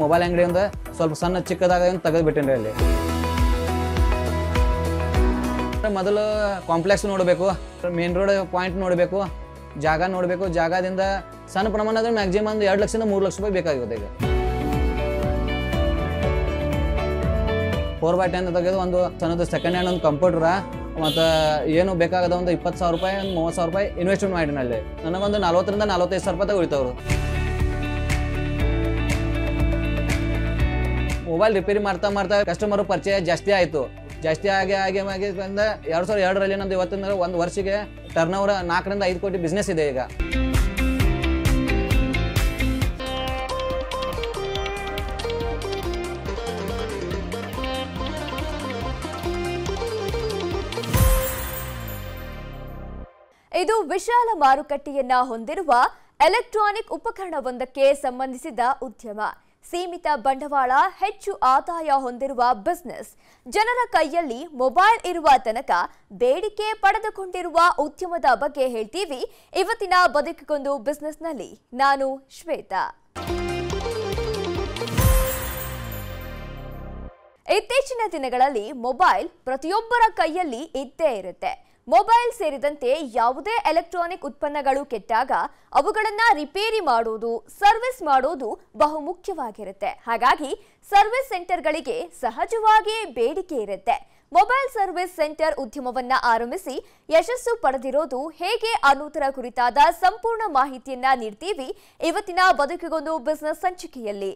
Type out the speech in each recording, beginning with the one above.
Mobile ಅಂಗಡಿಯಿಂದ ಸ್ವಲ್ಪ ಸಣ್ಣ ಚಿಕ್ಕದಾಗ ತೆಗೆದುಬಿಟ್ಟೇನ್ರಿ ಅಲ್ಲಿ. ಮೊದಲು ಕಾಂಪ್ಲೆಕ್ಸ್ ನೋಡಬೇಕು, ಮೇನ್ ರೋಡ್ ಪಾಯಿಂಟ್ ನೋಡಬೇಕು, ಜಾಗ ನೋಡಬೇಕು. ಜಾಗದಿಂದ ಸಣ್ಣ ಪ್ರಮಾಣದ ಮ್ಯಾಕ್ಸಿಮಮ್ 2 ಲಕ್ಷದಿಂದ 3 ಲಕ್ಷ ರೂಪಾಯಿ ಬೇಕಾಗುತ್ತೆ. ಈಗ 4x10 ತೆಗೆದು ಒಂದು ಸಣ್ಣದು ಸೆಕೆಂಡ್ ಹ್ಯಾಂಡ್ ಒಂದು ಕಂಪ್ಯೂಟರ್ ಮತ್ತು ಏನು ಬೇಕಾಗದ ಒಂದು 20,000 ರೂಪಾಯಿ 30,000 ರೂಪಾಯಿ ಇನ್ವೆಸ್ಟ್ಮೆಂಟ್ ಮಾಡಿನ ಅಲ್ಲಿ. ನನಗೊಂದು 40,000ರಿಂದ 45,000 ರೂಪಾಯಿ ಉಳಿತವ್ರು. ಮೊಬೈಲ್ ರಿಪೇರಿ ಮಾಡ್ತಾ ಕಸ್ಟಮರ್ ಪರಿಚಯ ಜಾಸ್ತಿ ಆಯಿತು. ಜಾಸ್ತಿ ಆಗಿ 2002ರಲ್ಲಿ ನಂದು ಇವತ್ತಿನ ಒಂದು ವರ್ಷಕ್ಕೆ ಟರ್ನ್ ಓವರ್ 4ರಿಂದ 5 ಕೋಟಿ ಬಿಸ್ನೆಸ್ ಇದೆ ಈಗ. ಇದು ವಿಶಾಲ ಮಾರುಕಟ್ಟೆಯನ್ನ ಹೊಂದಿರುವ ಎಲೆಕ್ಟ್ರಾನಿಕ್ ಉಪಕರಣವೊಂದಕ್ಕೆ ಸಂಬಂಧಿಸಿದ ಉದ್ಯಮ. ಸೀಮಿತ ಬಂಡವಾಳ, ಹೆಚ್ಚು ಆದಾಯ ಹೊಂದಿರುವ ಬಿಸಿನೆಸ್. ಜನರ ಕೈಯಲ್ಲಿ ಮೊಬೈಲ್ ಇರುವ ತನಕ ಬೇಡಿಕೆ ಪಡೆದುಕೊಂಡಿರುವ ಉದ್ಯಮದ ಬಗ್ಗೆ ಹೇಳ್ತೀವಿ ಇವತ್ತಿನ ಬದುಕಿಗೊಂದು ಬಿಸಿನೆಸ್ನಲ್ಲಿ. ನಾನು ಶ್ವೇತಾ. ಇತ್ತೀಚಿನ ದಿನಗಳಲ್ಲಿ ಮೊಬೈಲ್ ಪ್ರತಿಯೊಬ್ಬರ ಕೈಯಲ್ಲಿ ಇದ್ದೇ ಇರುತ್ತೆ. ಮೊಬೈಲ್ ಸೇರಿದಂತೆ ಯಾವುದೇ ಎಲೆಕ್ಟ್ರಾನಿಕ್ ಉತ್ಪನ್ನಗಳು ಕೆಟ್ಟಾಗ ಅವುಗಳನ್ನ ರಿಪೇರಿ ಮಾಡೋದು, ಸರ್ವಿಸ್ ಮಾಡೋದು ಬಹು ಮುಖ್ಯವಾಗಿರುತ್ತೆ. ಹಾಗಾಗಿ ಸರ್ವಿಸ್ ಸೆಂಟರ್ಗಳಿಗೆ ಸಹಜವಾಗಿ ಬೇಡಿಕೆ ಇರುತ್ತೆ. ಮೊಬೈಲ್ ಸರ್ವಿಸ್ ಸೆಂಟರ್ ಉದ್ಯಮವನ್ನ ಆರಂಭಿಸಿ ಯಶಸ್ಸು ಪಡೆದಿರೋದು ಹೇಗೆ ಅನ್ನೋದರ ಕುರಿತಾದ ಸಂಪೂರ್ಣ ಮಾಹಿತಿಯನ್ನ ನೀಡ್ತೀವಿ ಇವತ್ತಿನ ಬದುಕಿಗೊಂದು ಬಿಸಿನೆಸ್ ಸಂಚಿಕೆಯಲ್ಲಿ.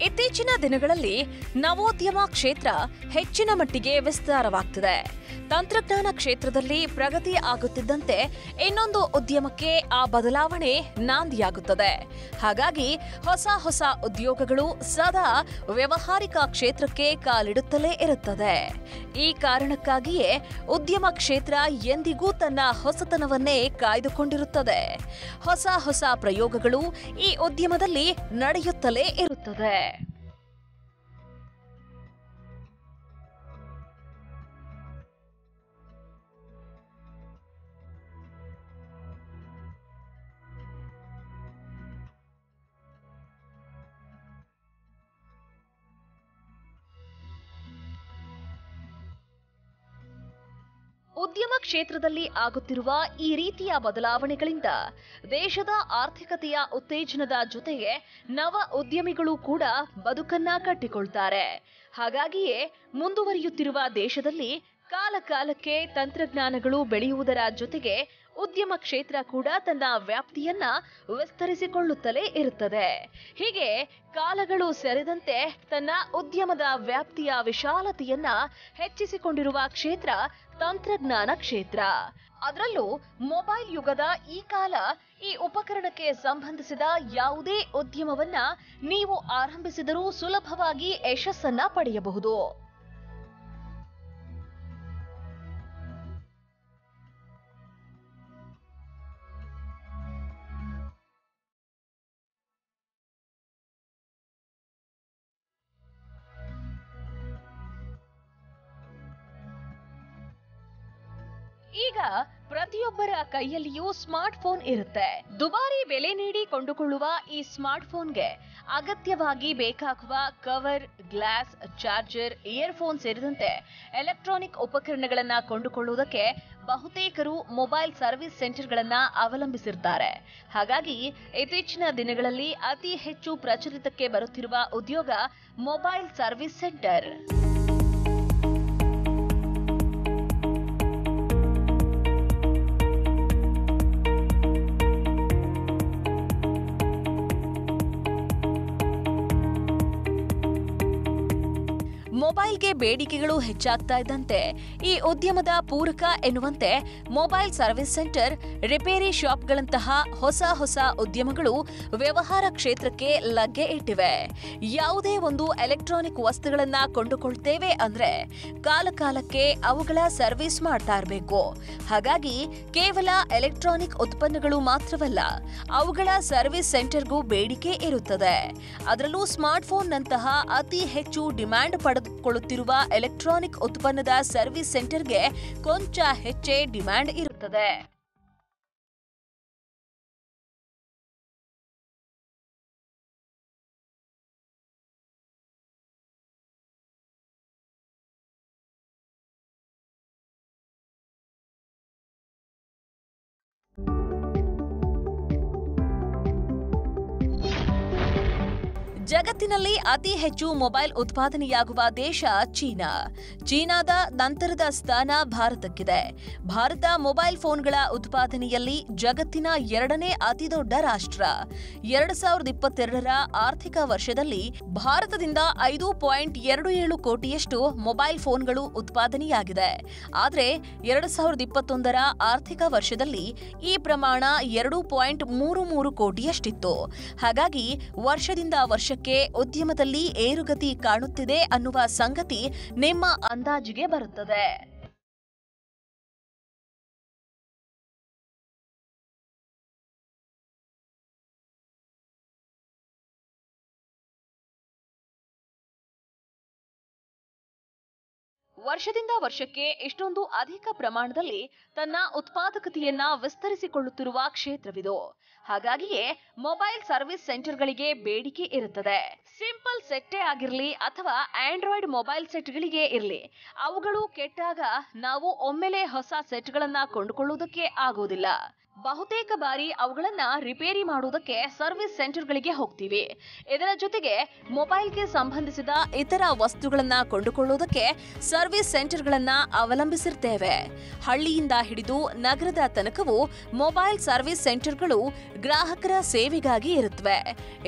ಇತ್ತೀಚಿನ ದಿನಗಳಲ್ಲಿ ನವೋದ್ಯಮ ಕ್ಷೇತ್ರ ಹೆಚ್ಚಿನ ಮಟ್ಟಿಗೆ ವಿಸ್ತಾರವಾಗ್ತಿದೆ. ತಂತ್ರಜ್ಞಾನ ಕ್ಷೇತ್ರದಲ್ಲಿ ಪ್ರಗತಿ ಆಗುತ್ತಿದ್ದಂತೆ ಇನ್ನೊಂದು ಉದ್ಯಮಕ್ಕೆ ಆ ಬದಲಾವಣೆ ನಾಂದಿಯಾಗುತ್ತದೆ. ಹಾಗಾಗಿ ಹೊಸ ಉದ್ಯೋಗಗಳು ಸದಾ ವ್ಯಾವಹಾರಿಕ ಕ್ಷೇತ್ರಕ್ಕೆ ಕಾಲಿಡುತ್ತಲೇ ಇರುತ್ತದೆ. ಈ ಕಾರಣಕ್ಕಾಗಿಯೇ ಉದ್ಯಮ ಕ್ಷೇತ್ರ ಎಂದಿಗೂ ತನ್ನ ಹೊಸತನವನ್ನೇ ಕಾಯ್ದುಕೊಂಡಿರುತ್ತದೆ. ಹೊಸ ಪ್ರಯೋಗಗಳು ಈ ಉದ್ಯಮದಲ್ಲಿ ನಡೆಯುತ್ತಲೇ ಇರುತ್ತದೆ. ಉದ್ಯಮ ಕ್ಷೇತ್ರದಲ್ಲಿ ಆಗುತ್ತಿರುವ ಈ ರೀತಿಯ ಬದಲಾವಣೆಗಳಿಂದ ದೇಶದ ಆರ್ಥಿಕತೆಯ ಉತ್ತೇಜನದ ಜೊತೆಗೆ ನವ ಉದ್ಯಮಿಗಳು ಕೂಡ ಬದುಕನ್ನ ಕಟ್ಟಿಕೊಳ್ತಾರೆ. ಹಾಗಾಗಿಯೇ ಮುಂದುವರಿಯುತ್ತಿರುವ ದೇಶದಲ್ಲಿ ಕಾಲಕಾಲಕ್ಕೆ ತಂತ್ರಜ್ಞಾನಗಳು ಬೆಳೆಯುವುದರ ಜೊತೆಗೆ ಉದ್ಯಮ ಕ್ಷೇತ್ರ ಕೂಡ ತನ್ನ ವ್ಯಾಪ್ತಿಯನ್ನ ವಿಸ್ತರಿಸಿಕೊಳ್ಳುತ್ತಲೇ ಇರುತ್ತದೆ. ಹೀಗೆ ಕಾಲಗಳು ಸರಿದಂತೆ ತನ್ನ ಉದ್ಯಮದ ವ್ಯಾಪ್ತಿಯ ವಿಶಾಲತೆಯನ್ನ ಹೆಚ್ಚಿಸಿಕೊಂಡಿರುವ ಕ್ಷೇತ್ರ ತಂತ್ರಜ್ಞಾನ ಕ್ಷೇತ್ರ. ಅದರಲ್ಲೂ ಮೊಬೈಲ್ ಯುಗದ ಈ ಕಾಲ ಈ ಉಪಕರಣಕ್ಕೆ ಸಂಬಂಧಿಸಿದ ಯಾವುದೇ ಉದ್ಯಮವನ್ನ ನೀವು ಆರಂಭಿಸಿದರೂ ಸುಲಭವಾಗಿ ಯಶಸ್ಸನ್ನ ಪಡೆಯಬಹುದು. ಈಗ ಪ್ರತಿಯೊಬ್ಬರ ಕೈಯಲ್ಲಿಯೂ ಸ್ಮಾರ್ಟ್ ಫೋನ್ ಇರುತ್ತೆ. ದುಬಾರಿ ಬೆಲೆ ನೀಡಿ ಕೊಂಡುಕೊಳ್ಳುವ ಈ ಸ್ಮಾರ್ಟ್ ಫೋನ್ಗೆ ಅಗತ್ಯವಾಗಿ ಬೇಕಾಗುವ ಕವರ್, ಗ್ಲಾಸ್, ಚಾರ್ಜರ್, ಇಯರ್ಫೋನ್ ಸೇರಿದಂತೆ ಎಲೆಕ್ಟ್ರಾನಿಕ್ ಉಪಕರಣಗಳನ್ನ ಕೊಂಡುಕೊಳ್ಳುವುದಕ್ಕೆ ಬಹುತೇಕರು ಮೊಬೈಲ್ ಸರ್ವಿಸ್ ಸೆಂಟರ್ಗಳನ್ನ ಅವಲಂಬಿಸಿರ್ತಾರೆ. ಹಾಗಾಗಿ ಇತ್ತೀಚಿನ ದಿನಗಳಲ್ಲಿ ಅತಿ ಹೆಚ್ಚು ಪ್ರಚಲಿತಕ್ಕೆ ಬರುತ್ತಿರುವ ಉದ್ಯೋಗ ಮೊಬೈಲ್ ಸರ್ವಿಸ್ ಸೆಂಟರ್. ಮೊಬೈಲ್ಗೆ ಬೇಡಿಕೆಗಳು ಹೆಚ್ಚಾಗ್ತಾ ಇದ್ದಂತೆ ಈ ಉದ್ಯಮದ ಪೂರಕ ಎನ್ನುವಂತೆ ಮೊಬೈಲ್ ಸರ್ವಿಸ್ ಸೆಂಟರ್, ರಿಪೇರಿ ಶಾಪ್ಗಳಂತಹ ಹೊಸ ಉದ್ಯಮಗಳು ವ್ಯವಹಾರ ಕ್ಷೇತ್ರಕ್ಕೆ ಲಗ್ಗೆ ಇಟ್ಟಿವೆ. ಯಾವುದೇ ಒಂದು ಎಲೆಕ್ಟ್ರಾನಿಕ್ ವಸ್ತುಗಳನ್ನ ಕೊಂಡುಕೊಳ್ತೇವೆ ಅಂದ್ರೆ ಕಾಲಕಾಲಕ್ಕೆ ಅವುಗಳ ಸರ್ವಿಸ್ ಮಾಡ್ತಾ ಇರಬೇಕು. ಹಾಗಾಗಿ ಕೇವಲ ಎಲೆಕ್ಟ್ರಾನಿಕ್ ಉತ್ಪನ್ನಗಳು ಮಾತ್ರವಲ್ಲ, ಅವುಗಳ ಸರ್ವಿಸ್ ಸೆಂಟರ್ಗೂ ಬೇಡಿಕೆ ಇರುತ್ತದೆ. ಅದರಲ್ಲೂ ಸ್ಮಾರ್ಟ್ಫೋನ್ನಂತಹ ಅತಿ ಹೆಚ್ಚು ಡಿಮ್ಯಾಂಡ್ ಪಡೆದುಕೊಳ್ಳುತ್ತಿರುವ ಎಲೆಕ್ಟ್ರಾನಿಕ್ ಉತ್ಪನ್ನದ ಸರ್ವಿಸ್ ಸೆಂಟರ್ಗೆ ಕೊಂಚ ಹೆಚ್ಚೇ ಡಿಮ್ಯಾಂಡ್ ಇರುತ್ತದೆ. ಜಗತ್ತಿನಲ್ಲಿ ಅತಿ ಹೆಚ್ಚು ಮೊಬೈಲ್ ಉತ್ಪಾದನೆಯಾಗುವ ದೇಶ ಚೀನಾ. ಚೀನಾದ ನಂತರದ ಸ್ಥಾನ ಭಾರತಕ್ಕಿದೆ. ಭಾರತ ಮೊಬೈಲ್ ಫೋನ್ಗಳ ಉತ್ಪಾದನೆಯಲ್ಲಿ ಜಗತ್ತಿನ 2ನೇ ಅತಿದೊಡ್ಡ ರಾಷ್ಟ್ರ. 2022ರ ಆರ್ಥಿಕ ವರ್ಷದಲ್ಲಿ ಭಾರತದಿಂದ 5.27 ಕೋಟಿಯಷ್ಟು ಮೊಬೈಲ್ ಫೋನ್ಗಳು ಉತ್ಪಾದನೆಯಾಗಿದೆ. ಆದರೆ 2021ರ ಆರ್ಥಿಕ ವರ್ಷದಲ್ಲಿ ಈ ಪ್ರಮಾಣ 2.33 ಕೋಟಿಯಷ್ಟಿತ್ತು. ಹಾಗಾಗಿ ವರ್ಷದಿಂದ ವರ್ಷಕ್ಕೆ ಉದ್ಯಮದಲ್ಲಿ ಏರುಗತಿ ಕಾಣುತ್ತಿದೆ ಅನ್ನುವ ಸಂಗತಿ ನಿಮ್ಮ ಅಂದಾಜಿಗೆ ಬರುತ್ತದೆ. ವರ್ಷದಿಂದ ವರ್ಷಕ್ಕೆ ಇಷ್ಟೊಂದು ಅಧಿಕ ಪ್ರಮಾಣದಲ್ಲಿ ತನ್ನ ಉತ್ಪಾದಕತೆಯನ್ನ ವಿಸ್ತರಿಸಿಕೊಳ್ಳುತ್ತಿರುವ ಕ್ಷೇತ್ರವಿದು. ಹಾಗಾಗಿಯೇ ಮೊಬೈಲ್ ಸರ್ವಿಸ್ ಸೆಂಟರ್ಗಳಿಗೆ ಬೇಡಿಕೆ ಇರುತ್ತದೆ. ಸಿಂಪಲ್ ಸೆಟ್ಟೇ ಆಗಿರಲಿ ಅಥವಾ ಆಂಡ್ರಾಯ್ಡ್ ಮೊಬೈಲ್ ಸೆಟ್ಗಳಿಗೆ ಇರಲಿ, ಅವುಗಳು ಕೆಟ್ಟಾಗ ನಾವು ಒಮ್ಮೆಲೆ ಹೊಸ ಸೆಟ್ಗಳನ್ನ ಕೊಂಡುಕೊಳ್ಳುವುದಕ್ಕೆ ಆಗೋದಿಲ್ಲ. ಬಹುತೇಕ ಬಾರಿ ಅವುಗಳನ್ನ ರಿಪೇರಿ ಮಾಡುವುದಕ್ಕೆ ಸರ್ವಿಸ್ ಸೆಂಟರ್ಗಳಿಗೆ ಹೋಗ್ತೀವಿ. ಇದರ ಜೊತೆಗೆ ಮೊಬೈಲ್ಗೆ ಸಂಬಂಧಿಸಿದ ಇತರ ವಸ್ತುಗಳನ್ನ ಕೊಂಡುಕೊಳ್ಳುವುದಕ್ಕೆ ಸರ್ವಿಸ್ ಸೆಂಟರ್ಗಳನ್ನ ಅವಲಂಬಿಸಿರ್ತೇವೆ. ಹಳ್ಳಿಯಿಂದ ಹಿಡಿದು ನಗರದ ತನಕವೂ ಮೊಬೈಲ್ ಸರ್ವಿಸ್ ಸೆಂಟರ್ಗಳು ಗ್ರಾಹಕರ ಸೇವೆಗಾಗಿ ಇರುತ್ತವೆ.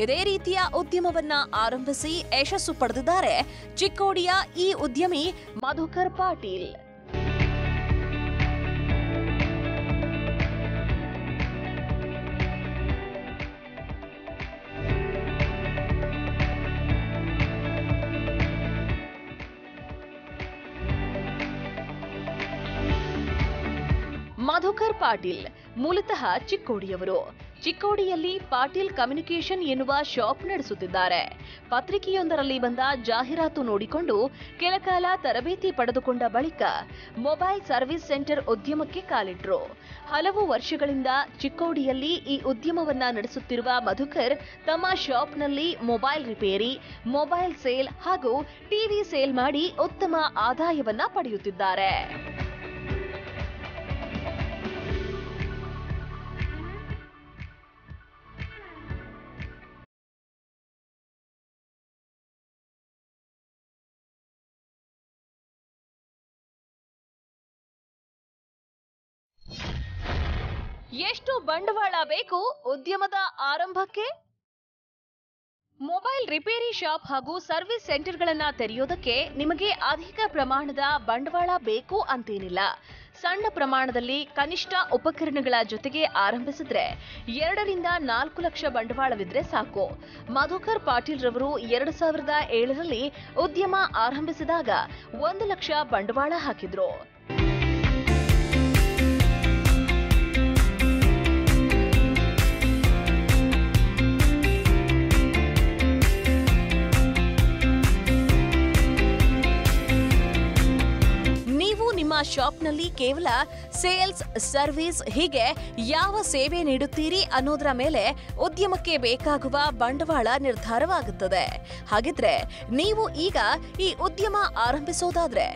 ಇದೇ ರೀತಿಯ ಉದ್ಯಮವನ್ನ ಆರಂಭಿಸಿ ಯಶಸ್ಸು ಪಡೆದಿದ್ದಾರೆ ಚಿಕ್ಕೋಡಿಯ ಈ ಉದ್ಯಮಿ ಮಧುಕರ್ ಪಾಟೀಲ್. ಮಧುಕರ್ ಪಾಟೀಲ್ ಮೂಲತಃ ಚಿಕ್ಕೋಡಿಯವರು. ಚಿಕ್ಕೋಡಿಯಲ್ಲಿ ಪಾಟೀಲ್ ಕಮ್ಯುನಿಕೇಷನ್ ಎನ್ನುವ ಶಾಪ್ ನಡೆಸುತ್ತಿದ್ದಾರೆ. ಪತ್ರಿಕೆಯೊಂದರಲ್ಲಿ ಬಂದ ಜಾಹೀರಾತು ನೋಡಿಕೊಂಡು ಕೆಲಕಾಲ ತರಬೇತಿ ಪಡೆದುಕೊಂಡ ಬಳಿಕ ಮೊಬೈಲ್ ಸರ್ವಿಸ್ ಸೆಂಟರ್ ಉದ್ಯಮಕ್ಕೆ ಕಾಲಿಟ್ರು. ಹಲವು ವರ್ಷಗಳಿಂದ ಚಿಕ್ಕೋಡಿಯಲ್ಲಿ ಈ ಉದ್ಯಮವನ್ನ ನಡೆಸುತ್ತಿರುವ ಮಧುಕರ್ ತಮ್ಮ ಶಾಪ್ನಲ್ಲಿ ಮೊಬೈಲ್ ರಿಪೇರಿ, ಮೊಬೈಲ್ ಸೇಲ್ ಹಾಗೂ ಟಿವಿ ಸೇಲ್ ಮಾಡಿ ಉತ್ತಮ ಆದಾಯವನ್ನ ಪಡೆಯುತ್ತಿದ್ದಾರೆ. ಎಷ್ಟು ಬಂಡವಾಳ ಬೇಕು ಉದ್ಯಮದ ಆರಂಭಕ್ಕೆ? ಮೊಬೈಲ್ ರಿಪೇರಿ ಶಾಪ್ ಹಾಗೂ ಸರ್ವಿಸ್ ಸೆಂಟರ್ಗಳನ್ನ ತೆರೆಯೋದಕ್ಕೆ ನಿಮಗೆ ಅಧಿಕ ಪ್ರಮಾಣದ ಬಂಡವಾಳ ಬೇಕು ಅಂತೇನಿಲ್ಲ. ಸಣ್ಣ ಪ್ರಮಾಣದಲ್ಲಿ ಕನಿಷ್ಠ ಉಪಕರಣಗಳ ಜೊತೆಗೆ ಆರಂಭಿಸಿದ್ರೆ 2 ರಿಂದ 4 ಲಕ್ಷ ಬಂಡವಾಳವಿದ್ರೆ ಸಾಕು. ಮಧುಕರ್ ಪಾಟೀಲ್ ರವರು 2007ರಲ್ಲಿ ಉದ್ಯಮ ಆರಂಭಿಸಿದಾಗ 1 ಲಕ್ಷ ಬಂಡವಾಳ ಹಾಕಿದ್ರು. ನಿಮ್ಮ ಶಾಪ್ನಲ್ಲಿ ಕೇವಲ ಸೇಲ್ಸ್, ಸರ್ವಿಸ್ ಹೀಗೆ ಯಾವ ಸೇವೆ ನೀಡುತ್ತೀರಿ ಅನ್ನೋದರ ಮೇಲೆ ಉದ್ಯಮಕ್ಕೆ ಬೇಕಾಗುವ ಬಂಡವಾಳ ನಿರ್ಧಾರವಾಗುತ್ತದೆ. ಹಾಗಿದ್ರೆ ನೀವು ಈಗ ಈ ಉದ್ಯಮ ಆರಂಭಿಸೋದಾದ್ರೆ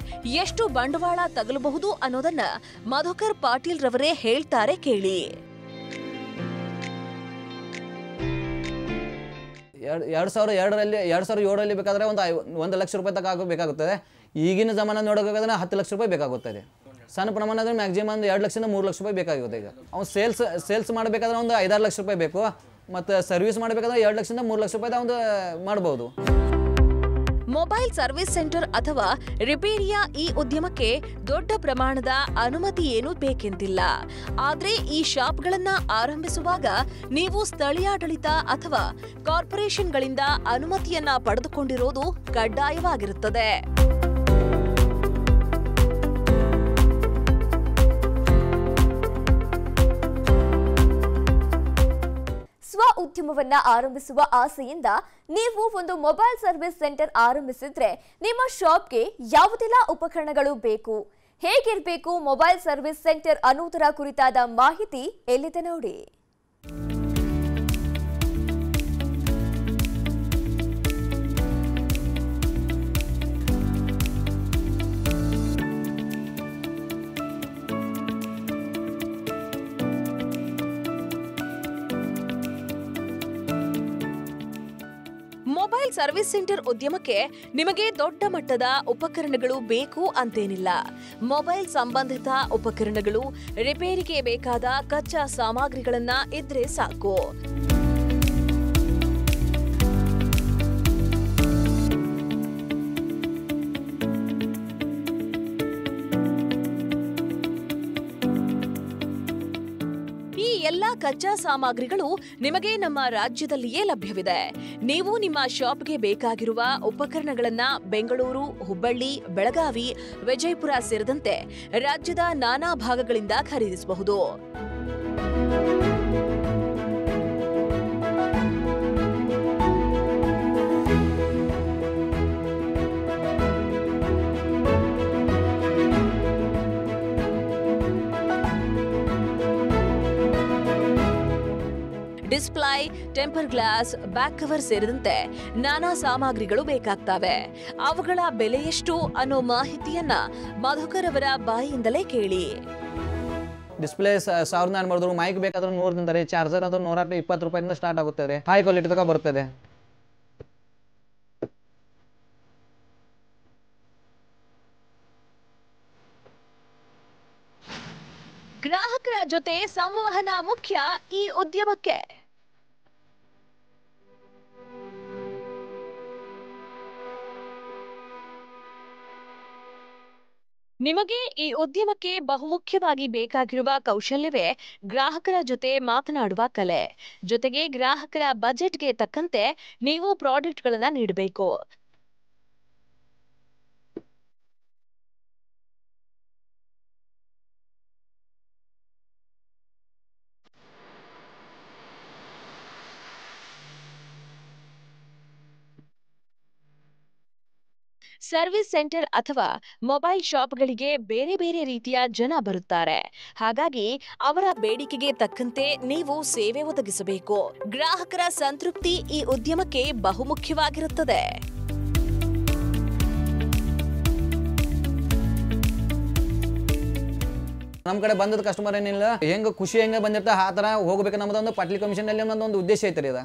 ಎಷ್ಟು ಬಂಡವಾಳ ತಗಲಬಹುದು ಅನ್ನೋದನ್ನ ಮಧುಕರ್ ಪಾಟೀಲ್ ರವರೇ ಹೇಳ್ತಾರೆ, ಕೇಳಿ. 2007ರಲ್ಲಿ ಬೇಕಾದ್ರೆ ಒಂದು 1 ಲಕ್ಷ ರೂಪಾಯಿ ತನಕ ಬೇಕಾಗುತ್ತದೆ. ಈಗಿನ ಜಮಾನ ನೋಡೋಕ್ಕಾದ್ರೆ 10 ಲಕ್ಷ ರೂಪಾಯಿ ಬೇಕಾಗುತ್ತದೆ. ಸಣ್ಣ ಪ್ರಮಾಣದಲ್ಲಿ ಮ್ಯಾಕ್ಸಿಮಮ್ ಒಂದು 2 ಲಕ್ಷದಿಂದ 3 ಲಕ್ಷ ರೂಪಾಯಿ ಬೇಕಾಗುತ್ತೆ. ಈಗ ಅವ್ನು ಸೇಲ್ಸ್ ಮಾಡಬೇಕಾದ್ರೆ ಒಂದು 5-6 ಲಕ್ಷ ರೂಪಾಯಿ ಬೇಕು. ಮತ್ತು ಸರ್ವಿಸ್ ಮಾಡಬೇಕಾದ್ರೆ 2 ಲಕ್ಷದಿಂದ 3 ಲಕ್ಷ ರೂಪಾಯಿ ಒಂದು ಮಾಡ್ಬೋದು. ಮೊಬೈಲ್ ಸರ್ವಿಸ್ ಸೆಂಟರ್ ಅಥವಾ ರಿಪೇರಿಯ ಈ ಉದ್ಯಮಕ್ಕೆ ದೊಡ್ಡ ಪ್ರಮಾಣದ ಅನುಮತಿ ಏನೂ ಬೇಕೆಂದಿಲ್ಲ. ಆದ್ರೆ ಈ ಶಾಪ್ಗಳನ್ನ ಆರಂಭಿಸುವಾಗ ನೀವು ಸ್ಥಳೀಯಾಡಳಿತ ಅಥವಾ ಕಾರ್ಪೊರೇಷನ್ಗಳಿಂದ ಅನುಮತಿಯನ್ನ ಪಡೆದುಕೊಂಡಿರೋದು ಕಡ್ಡಾಯವಾಗಿರುತ್ತದೆ. ಸ್ವ ಉದ್ಯಮವನ್ನ ಆರಂಭಿಸುವ ಆಸೆಯಿಂದ ನೀವು ಒಂದು ಮೊಬೈಲ್ ಸರ್ವಿಸ್ ಸೆಂಟರ್ ಆರಂಭಿಸಿದ್ರೆ ನಿಮ್ಮ ಶಾಪ್ಗೆ ಯಾವುದೆಲ್ಲ ಉಪಕರಣಗಳು ಬೇಕು, ಹೇಗಿರಬೇಕು ಮೊಬೈಲ್ ಸರ್ವಿಸ್ ಸೆಂಟರ್ ಅನ್ನುವುದರ ಕುರಿತಾದ ಮಾಹಿತಿ ಎಲ್ಲಿದೆ ನೋಡಿ. ಮೊಬೈಲ್ ಸರ್ವಿಸ್ ಸೆಂಟರ್ ಉದ್ಯಮಕ್ಕೆ ನಿಮಗೆ ದೊಡ್ಡ ಮಟ್ಟದ ಉಪಕರಣಗಳು ಬೇಕು ಅಂತೇನಿಲ್ಲ. ಮೊಬೈಲ್ ಸಂಬಂಧಿತ ಉಪಕರಣಗಳು, ರಿಪೇರಿಗೆ ಬೇಕಾದ ಕಚ್ಚಾ ಸಾಮಗ್ರಿಗಳನ್ನ ಇದ್ರೆ ಸಾಕು. ಎಲ್ಲಾ ಕಚ್ಚಾ ಸಾಮಗ್ರಿಗಳು ನಿಮಗೆ ನಮ್ಮ ರಾಜ್ಯದಲ್ಲಿಯೇ ಲಭ್ಯವಿದೆ. ನೀವು ನಿಮ್ಮ ಶಾಪ್ಗೆ ಬೇಕಾಗಿರುವ ಉಪಕರಣಗಳನ್ನ ಬೆಂಗಳೂರು, ಹುಬ್ಬಳ್ಳಿ, ಬೆಳಗಾವಿ, ವಿಜಯಪುರ ಸೇರಿದಂತೆ ರಾಜ್ಯದ ನಾನಾ ಭಾಗಗಳಿಂದ ಖರೀದಿಸಬಹುದು. Display, temper glass, back cover ಸೇರಿದಂತೆ ನಾನಾ ಸಾಮಗ್ರಿಗಳು ಬೇಕಾಗ್ತವೆ. ಅವುಗಳ ಬೆಲೆ ಎಷ್ಟು ಅನ್ನೋ ಮಾಹಿತಿಯನ್ನ ಮಧುಕರ್ ಅವರ ಬಾಯಿಯಿಂದಲೇ ಕೇಳಿ. ಡಿಸ್ಪ್ಲೇ 1400, ಮೈಕ್ ಬೇಕಾದ್ರೆ 100 ತಿಂತಾರೆ, ಚಾರ್ಜರ್ ಅದು 120 ರೂಪಾಯಿಂದ ಸ್ಟಾರ್ಟ್ ಆಗುತ್ತದೆ. ಹೈ ಕ್ವಾಲಿಟಿ ತನಕ ಬರ್ತದೆ. ಗ್ರಾಹಕರ ಜೊತೆ ಸಂವಹನ ಮುಖ್ಯ ಈ ಉದ್ಯಮಕ್ಕೆ. ನಿಮಗೆ ಈ ಉದ್ಯಮಕ್ಕೆ ಬಹುಮುಖ್ಯವಾಗಿ ಬೇಕಾಗಿರುವ ಕೌಶಲ್ಯವೇ ಗ್ರಾಹಕರ ಜೊತೆ ಮಾತನಾಡುವ ಕಲೆ. ಜೊತೆಗೆ ಗ್ರಾಹಕರ ಬಜೆಟ್ಗೆ ತಕ್ಕಂತೆ ನೀವು ಪ್ರಾಡಕ್ಟ್ಗಳನ್ನ ನೀಡಬೇಕು. ಸರ್ವಿಸ್ ಸೆಂಟರ್ ಅಥವಾ ಮೊಬೈಲ್ ಶಾಪ್ಗಳಿಗೆ ಬೇರೆ ಬೇರೆ ರೀತಿಯ ಜನ ಬರುತ್ತಾರೆ. ಹಾಗಾಗಿ ಅವರ ಬೇಡಿಕೆಗೆ ತಕ್ಕಂತೆ ನೀವು ಸೇವೆ ಒದಗಿಸಬೇಕು. ಗ್ರಾಹಕರ ಸಂತೃಪ್ತಿ ಈ ಉದ್ಯಮಕ್ಕೆ ಬಹುಮುಖ್ಯವಾಗಿರುತ್ತದೆ. ನಮ್ಮ ಕಡೆ ಬಂದದ ಕಸ್ಟಮರ್ ಏನಿಲ್ಲ, ಹೆಂಗೆ ಖುಷಿ ಹೆಂಗೆ ಬಂದಿರ್ತಾ ಆ ಥರ ಹೋಗ್ಬೇಕು. ನಮ್ಮದೊಂದು ಪಟ್ಲಿ ಕಮಿಷನಲ್ಲಿ ನಮ್ಮದೊಂದು ಉದ್ದೇಶ ಐತ್ರಿ. ಅದ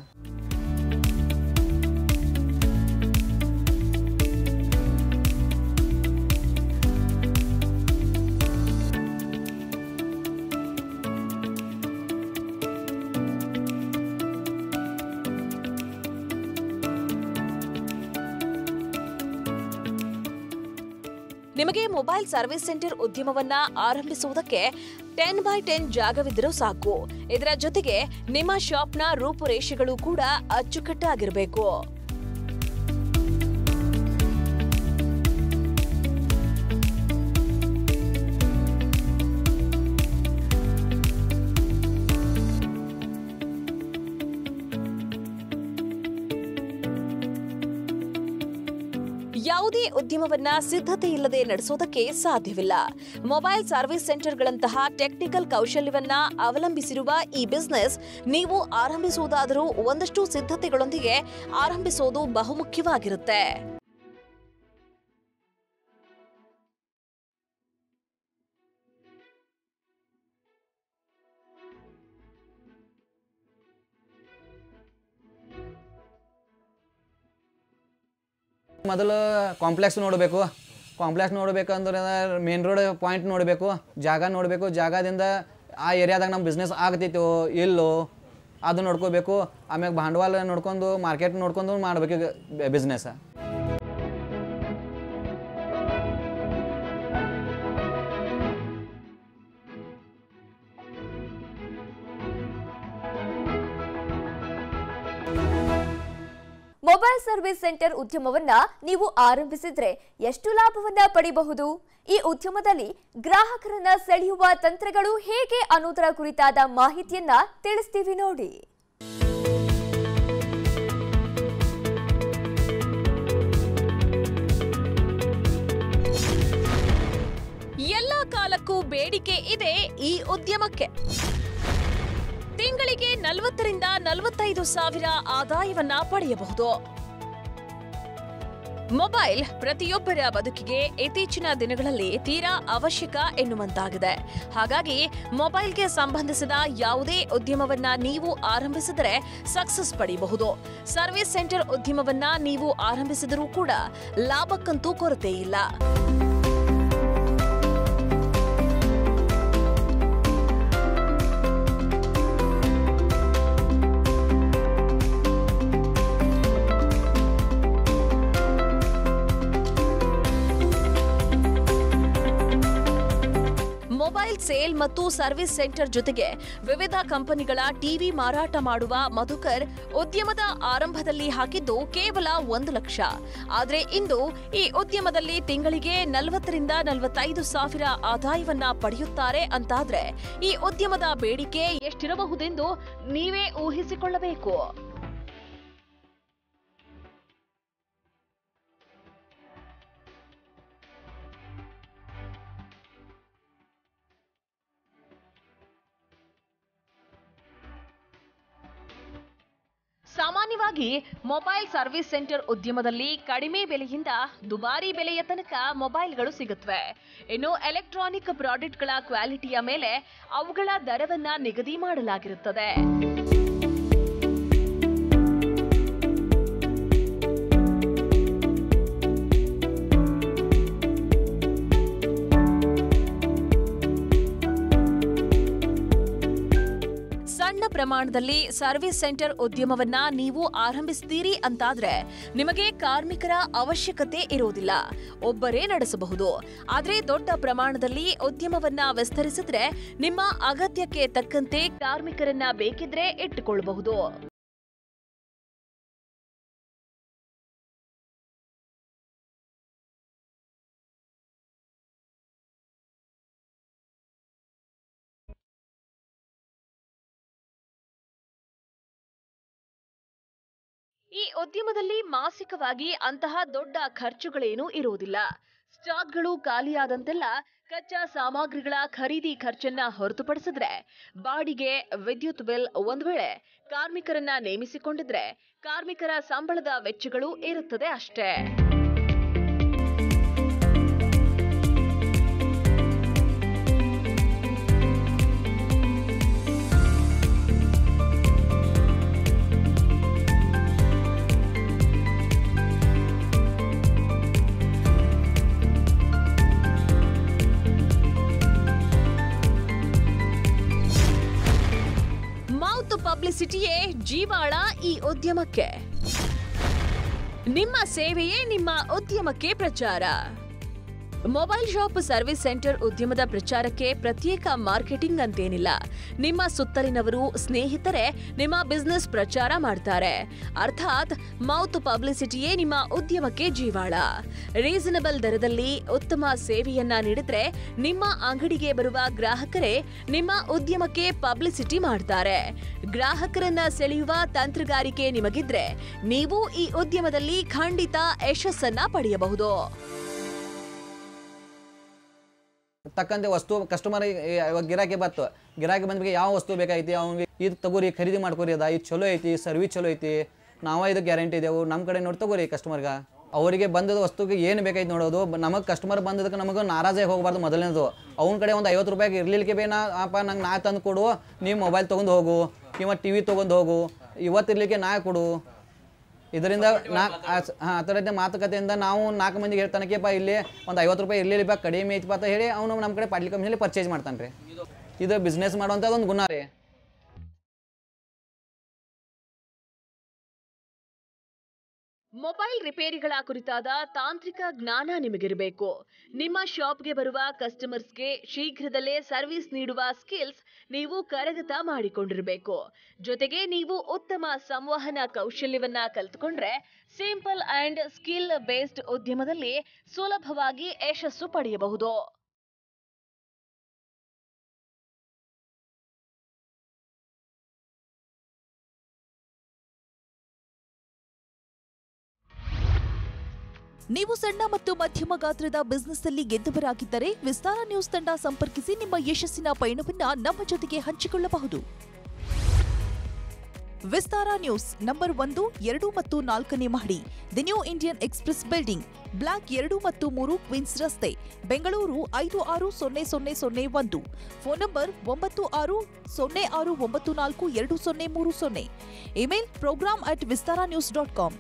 ನಿಮಗೆ ಮೊಬೈಲ್ ಸರ್ವಿಸ್ ಸೆಂಟರ್ ಉದ್ಯಮವನ್ನ ಆರಂಭಿಸುವುದಕ್ಕೆ 10x10 ಜಾಗವಿದ್ದರೂ ಸಾಕು. ಇದರ ಜೊತೆಗೆ ನಿಮ್ಮ ಶಾಪ್ನ ರೂಪುರೇಷೆಗಳು ಕೂಡ ಅಚ್ಚುಕಟ್ಟಾಗಿರಬೇಕು. ಯಾವುದೇ ಉದ್ಯಮವನ್ನ ಸಿದ್ಧತೆ ಇಲ್ಲದೆ ನಡೆಸೋದಕ್ಕೆ ಸಾಧ್ಯವಿಲ್ಲ. ಮೊಬೈಲ್ ಸರ್ವಿಸ್ ಸೆಂಟರ್ಗಳಂತಹ ಟೆಕ್ನಿಕಲ್ ಕೌಶಲ್ಯವನ್ನ ಅವಲಂಬಿಸಿರುವ ಈ ಬಿಸಿನೆಸ್ ನೀವು ಆರಂಭಿಸುವುದಾದರೂ ಒಂದಷ್ಟು ಸಿದ್ಧತೆಗಳೊಂದಿಗೆ ಆರಂಭಿಸೋದು ಬಹುಮುಖ್ಯವಾಗಿರುತ್ತೆ. ಮೊದಲು ಕಾಂಪ್ಲೆಕ್ಸ್ ನೋಡಬೇಕು. ಕಾಂಪ್ಲೆಕ್ಸ್ ನೋಡಬೇಕಂದ್ರೆ ಮೇನ್ ರೋಡ್ ಪಾಯಿಂಟ್ ನೋಡಬೇಕು, ಜಾಗ ನೋಡಬೇಕು. ಜಾಗದಿಂದ ಆ ಏರಿಯಾದಾಗ ನಮ್ಮ ಬಿಸ್ನೆಸ್ ಆಗ್ತೈತೋ ಇಲ್ಲೋ ಅದು ನೋಡ್ಕೋಬೇಕು. ಆಮ್ಯಾಗ ಬಂಡವಾಳ ನೋಡ್ಕೊಂಡು ಮಾರ್ಕೆಟ್ ನೋಡ್ಕೊಂಡು ಮಾಡಬೇಕು ಬಿಸ್ನೆಸ್. ಮೊಬೈಲ್ ಸರ್ವಿಸ್ ಸೆಂಟರ್ ಉದ್ಯಮವನ್ನ ನೀವು ಆರಂಭಿಸಿದ್ರೆ ಎಷ್ಟು ಲಾಭವನ್ನ ಪಡೆಯಬಹುದು? ಈ ಉದ್ಯಮದಲ್ಲಿ ಗ್ರಾಹಕರನ್ನ ಸೆಳೆಯುವ ತಂತ್ರಗಳು ಹೇಗೆ ಅನ್ನೋದರ ಕುರಿತಾದ ಮಾಹಿತಿಯನ್ನ ತಿಳಿಸ್ತೀವಿ ನೋಡಿ. ಬೇಡಿಕೆ ಇದೆ ಈ ಉದ್ಯಮಕ್ಕೆ. ತಿಂಗಳಿಗೆ 40 ರಿಂದ 45 ಸಾವಿರ ಆದಾಯವನ್ನ ಪಡೆಯಬಹುದು. ಮೊಬೈಲ್ ಪ್ರತಿಯೊಬ್ಬರ ಬದುಕಿಗೆ ಇತ್ತೀಚಿನ ದಿನಗಳಲ್ಲಿ ತೀರಾ ಅವಶ್ಯಕ ಎನ್ನುವಂತಾಗಿದೆ. ಹಾಗಾಗಿ ಮೊಬೈಲ್ಗೆ ಸಂಬಂಧಿಸಿದ ಯಾವುದೇ ಉದ್ಯಮವನ್ನ ನೀವು ಆರಂಭಿಸಿದರೆ ಸಕ್ಸಸ್ ಪಡೆಯಬಹುದು. ಸರ್ವಿಸ್ ಸೆಂಟರ್ ಉದ್ಯಮವನ್ನ ನೀವು ಆರಂಭಿಸಿದರೂ ಕೂಡ ಲಾಭಕ್ಕಂತೂ ಕೊರತೆ ಇಲ್ಲ. ಮೊಬೈಲ್ ಸೇಲ್ ಮತ್ತು ಸರ್ವಿಸ್ ಸೆಂಟರ್ ಜೊತೆಗೆ ವಿವಿಧ ಕಂಪನಿಗಳ ಟಿವಿ ಮಾರಾಟ ಮಾಡುವ ಮಧುಕರ್ ಉದ್ಯಮದ ಆರಂಭದಲ್ಲಿ ಹಾಕಿದ್ದು ಕೇವಲ 1 ಲಕ್ಷ. ಆದರೆ ಇಂದು ಈ ಉದ್ಯಮದಲ್ಲಿ ತಿಂಗಳಿಗೆ 40 ರಿಂದ 45 ಸಾವಿರ ಆದಾಯವನ್ನ ಪಡೆಯುತ್ತಾರೆ ಅಂತಾದ್ರೆ ಈ ಉದ್ಯಮದ ಬೇಡಿಕೆ ಎಷ್ಟಿರಬಹುದೆಂದು ನೀವೇ ಊಹಿಸಿಕೊಳ್ಳಬೇಕು. ಸಾಮಾನ್ಯವಾಗಿ ಮೊಬೈಲ್ ಸರ್ವಿಸ್ ಸೆಂಟರ್ ಉದ್ಯಮದಲ್ಲಿ ಕಡಿಮೆ ಬೆಲೆಯಿಂದ ದುಬಾರಿ ಬೆಲೆಯ ತನಕ ಮೊಬೈಲ್ಗಳು ಸಿಗುತ್ತವೆ. ಇನ್ನು ಎಲೆಕ್ಟ್ರಾನಿಕ್ ಪ್ರಾಡಕ್ಟ್ಗಳ ಕ್ವಾಲಿಟಿಯ ಮೇಲೆ ಅವುಗಳ ದರವನ್ನ ನಿಗದಿ ಮಾಡಲಾಗಿರುತ್ತದೆ. ಸಣ್ಣ ಪ್ರಮಾಣದಲ್ಲಿ ಸರ್ವಿಸ್ ಸೆಂಟರ್ ಉದ್ಯಮವನ್ನ ನೀವು ಆರಂಭಿಸಿದ್ದೀರಿ ಅಂತಾದ್ರೆ ನಿಮಗೆ ಕಾರ್ಮಿಕರ ಅವಶ್ಯಕತೆ ಇರೋದಿಲ್ಲ, ಒಬ್ಬರೇ ನಡೆಸಬಹುದು. ಆದ್ರೆ ದೊಡ್ಡ ಪ್ರಮಾಣದಲ್ಲಿ ಉದ್ಯಮವನ್ನ ವಿಸ್ತರಿಸಿದ್ರೆ ನಿಮ್ಮ ಅಗತ್ಯಕ್ಕೆ ತಕ್ಕಂತೆ ಕಾರ್ಮಿಕರನ್ನ ಬೇಕಿದ್ರೆ ಇಟ್ಟುಕೊಳ್ಳಬಹುದು. ಈ ಉದ್ಯಮದಲ್ಲಿ ಮಾಸಿಕವಾಗಿ ಅಂತಹ ದೊಡ್ಡ ಖರ್ಚುಗಳೇನೂ ಇರುವುದಿಲ್ಲ. ಸ್ಟಾಕ್ಗಳು ಖಾಲಿಯಾದಂತೆಲ್ಲ ಕಚ್ಚಾ ಸಾಮಗ್ರಿಗಳ ಖರೀದಿ ಖರ್ಚನ್ನ ಹೊರತುಪಡಿಸಿದ್ರೆ ಬಾಡಿಗೆ, ವಿದ್ಯುತ್ ಬಿಲ್, ಒಂದು ವೇಳೆ ಕಾರ್ಮಿಕರನ್ನ ನೇಮಿಸಿಕೊಂಡಿದ್ರೆ ಕಾರ್ಮಿಕರ ಸಂಬಳದ ವೆಚ್ಚಗಳು ಇರುತ್ತದೆ ಅಷ್ಟೇ. ಪಬ್ಲಿಸಿಟಿಯೇ ಜೀವಾಳ ಈ ಉದ್ಯಮಕ್ಕೆ. ನಿಮ್ಮ ಸೇವೆಯೇ ನಿಮ್ಮ ಉದ್ಯಮಕ್ಕೆ ಪ್ರಚಾರ. ಮೊಬೈಲ್ ಶಾಪ್ ಸರ್ವಿಸ್ ಸೆಂಟರ್ ಉದ್ಯಮದ ಪ್ರಚಾರಕ್ಕೆ ಪ್ರತ್ಯೇಕ ಮಾರ್ಕೆಟಿಂಗ್ ಅಂತೇನಿಲ್ಲ. ನಿಮ್ಮ ಸುತ್ತಲಿನವರು, ಸ್ನೇಹಿತರೆ ನಿಮ್ಮ ಬಿಸ್ನೆಸ್ ಪ್ರಚಾರ ಮಾಡ್ತಾರೆ. ಅರ್ಥಾತ್ ಮೌತ್ ಪಬ್ಲಿಸಿಟಿಯೇ ನಿಮ್ಮ ಉದ್ಯಮಕ್ಕೆ ಜೀವಾಳ. ರೀಸನಬಲ್ ದರದಲ್ಲಿ ಉತ್ತಮ ಸೇವೆಯನ್ನ ನೀಡಿದ್ರೆ ನಿಮ್ಮ ಅಂಗಡಿಗೆ ಬರುವ ಗ್ರಾಹಕರೇ ನಿಮ್ಮ ಉದ್ಯಮಕ್ಕೆ ಪಬ್ಲಿಸಿಟಿ ಮಾಡ್ತಾರೆ. ಗ್ರಾಹಕರನ್ನ ಸೆಳೆಯುವ ತಂತ್ರಗಾರಿಕೆ ನಿಮಗಿದ್ರೆ ನೀವು ಈ ಉದ್ಯಮದಲ್ಲಿ ಖಂಡಿತ ಯಶಸ್ಸನ್ನ ಪಡೆಯಬಹುದು. ತಕ್ಕಂತೆ ವಸ್ತು ಕಸ್ಟಮರ್ ಗಿರಾಕಿ ಬತ್ತು, ಗಿರಾಕಿ ಬಂದ್ಬಿಟ್ಟು ಯಾವ ವಸ್ತು ಬೇಕಾಯ್ತಿ ಅವ್ನಿಗೆ ಇದು ತಗೋರಿ, ಖರೀದಿ ಮಾಡ್ಕೋರಿ, ಅದ ಇದು ಚಲೋ ಐತಿ, ಸರ್ವಿಸ್ ಚಲೋ ಐತಿ, ನಾವೇ ಇದು ಗ್ಯಾರಂಟಿ ಇದೆವು, ನಮ್ಮ ಕಡೆ ನೋಡಿ ತಗೋರಿ ಕಸ್ಟಮರ್ಗೆ. ಅವರಿಗೆ ಬಂದದ ವಸ್ತುಗೆ ಏನು ಬೇಕಾಯ್ತು ನೋಡೋದು. ನಮಗೆ ಕಸ್ಟಮರ್ ಬಂದದಕ್ಕೆ ನಮಗೆ ನಾರಾಜಾಗಿ ಹೋಗಬಾರ್ದು. ಮೊದಲನೇದು ಅವ್ನ ಕಡೆ ಒಂದು 50 ರೂಪಾಯಿಗೆ ಇರ್ಲಿಕ್ಕೆ ಬೇ ನಂಗೆ ನಾ ತಂದು ಕೊಡು, ನೀವು ಮೊಬೈಲ್ ತೊಗೊಂಡು ಹೋಗು, ಇವ ಟಿ ವಿ ತೊಗೊಂಡು ಹೋಗು, ಇವತ್ತಿರ್ಲಿಕ್ಕೆ ನಾ ಕೊಡು. ಇದರಿಂದ ಆ ಥರದ ಮಾತುಕತೆಯಿಂದ ನಾವು 4 ಮಂದಿಗೆ ಹೇಳ್ತಾನಕ್ಕೆಪ್ಪ ಇಲ್ಲಿ ಒಂದು 50 ರೂಪಾಯಿ ಇರಲಿಲ್ಲ ಬಾ, ಕಡಿಮೆ ಐತಿಪ್ಪ ಅಂತ ಹೇಳಿ ಅವನು ನಮ್ಮ ಕಡೆ ಪಾಟ್ಲಿ ಕಂಪ್ನಿಯಲ್ಲಿ ಪರ್ಚೇಸ್ ಮಾಡ್ತಾನೆ ರೀ. ಇದು ಬಿಸ್ನೆಸ್ ಮಾಡುವಂಥದ್ದು ಒಂದು ಗುಣ ರೀ. ಮೊಬೈಲ್ ರಿಪೇರಿಗಳ ಕುರಿತಾದ ತಾಂತ್ರಿಕ ಜ್ಞಾನ ನಿಮಗಿರಬೇಕು. ನಿಮ್ಮ ಶಾಪ್ಗೆ ಬರುವ ಕಸ್ಟಮರ್ಸ್ಗೆ ಶೀಘ್ರದಲ್ಲೇ ಸರ್ವಿಸ್ ನೀಡುವ ಸ್ಕಿಲ್ಸ್ ನೀವು ಕರಗತ ಮಾಡಿಕೊಂಡಿರಬೇಕು. ಜೊತೆಗೆ ನೀವು ಉತ್ತಮ ಸಂವಹನ ಕೌಶಲ್ಯವನ್ನ ಕಲಿತುಕೊಂಡ್ರೆ ಸಿಂಪಲ್ ಅಂಡ್ ಸ್ಕಿಲ್ ಬೇಸ್ಡ್ ಉದ್ಯಮದಲ್ಲಿ ಸುಲಭವಾಗಿ ಯಶಸ್ಸು ಪಡೆಯಬಹುದು. ನೀವು ಸಣ್ಣ ಮತ್ತು ಮಧ್ಯಮ ಗಾತ್ರದ ಬಿಸ್ನೆಸ್ ಅಲ್ಲಿ ಗೆದ್ದವರಾಗಿದ್ದರೆ ವಿಸ್ತಾರ ನ್ಯೂಸ್ ತಂಡ ಸಂಪರ್ಕಿಸಿ ನಿಮ್ಮ ಯಶಸ್ಸಿನ ಪಯಣವನ್ನ ನಮ್ಮ ಜೊತೆಗೆ ಹಂಚಿಕೊಳ್ಳಬಹುದು. ವಿಸ್ತಾರ ನ್ಯೂಸ್ ನಂಬರ್ 1, 2 ಮತ್ತು 4ನೇ ಮಹಡಿ, the New Indian Express building, block 2 ಮತ್ತು 3, ಕ್ವೀನ್ಸ್ ರಸ್ತೆ, Bengaluru 560001. Phone number 9606942030. Email program@vistaranews.com.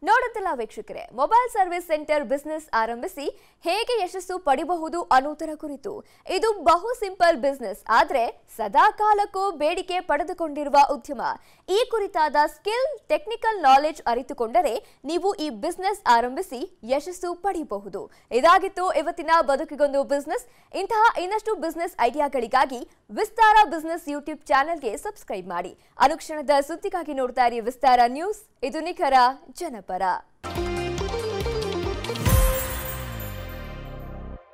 ನೋಡುತ್ತಲ್ಲ ವೀಕ್ಷಕರೇ, ಮೊಬೈಲ್ ಸರ್ವಿಸ್ ಸೆಂಟರ್ ಬಿಸ್ನೆಸ್ ಆರಂಭಿಸಿ ಹೇಗೆ ಯಶಸ್ಸು ಪಡೆಯಬಹುದು ಅನ್ನೋದರ ಕುರಿತು. ಇದು ಬಹು ಸಿಂಪಲ್ ಬಿಸ್ನೆಸ್, ಆದರೆ ಸದಾ ಕಾಲಕ್ಕೂ ಬೇಡಿಕೆ ಪಡೆದುಕೊಂಡಿರುವ ಉದ್ಯಮ. ಈ ಕುರಿತಾದ ಸ್ಕಿಲ್, ಟೆಕ್ನಿಕಲ್ ನಾಲೆಜ್ ಅರಿತುಕೊಂಡರೆ ನೀವು ಈ ಬಿಸ್ನೆಸ್ ಆರಂಭಿಸಿ ಯಶಸ್ಸು ಪಡೆಯಬಹುದು. ಇದಾಗಿತ್ತು ಇವತ್ತಿನ ಬದುಕಿಗೊಂದು ಬಿಸ್ನೆಸ್. ಇಂತಹ ಇನ್ನಷ್ಟು ಬಿಸ್ನೆಸ್ ಐಡಿಯಾಗಳಿಗಾಗಿ ವಿಸ್ತಾರ ಬಿಸ್ನೆಸ್ ಯೂಟ್ಯೂಬ್ ಚಾನೆಲ್ಗೆ ಸಬ್ಸ್ಕ್ರೈಬ್ ಮಾಡಿ. ಅನುಕ್ಷಣದ ಸುದ್ದಿಗಾಗಿ ನೋಡ್ತಾ ಇರಿ ವಿಸ್ತಾರ ನ್ಯೂಸ್. ಇದು ನಿಖರ ಜನಪರ.